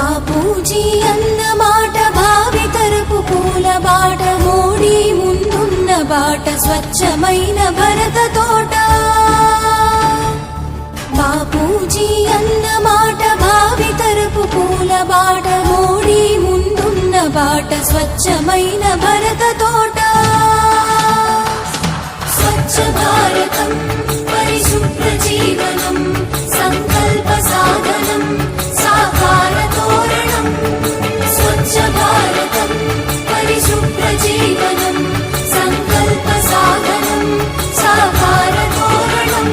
బాపూజీ అన్న మాట భావితరపు పూల బాట, మోడీ ముందున్న బాట స్వచ్ఛమైన భరత తోట. బాపూజీ అన్న మాట భావితరపు పూల బాట, మోడీ ముందున్న బాట స్వచ్ఛమైన భరత తోట. స్వచ్ఛ భారతం పరిశుభ్ర జీవనం సంకల్ప సాధనం సాకార తోరణం. స్వచ్ఛ భారతం పరిశుభ్ర జీవనం సంకల్ప సాధనం సాకార తోరణం.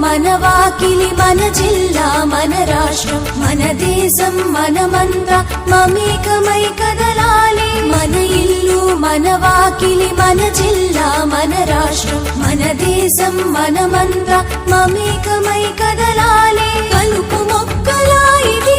మన వాకిలి మన జిల్లా మన రాష్ట్రం మన దేశం మనమంతా మమేకమై కదలాలి. మన ఇల్లు మన వాకిలి మన జిల్లా మన రాష్ట్రం మన దేశం మనమంతా మమేకమై కదలాలి. కలుపు మొక్కలా ఇది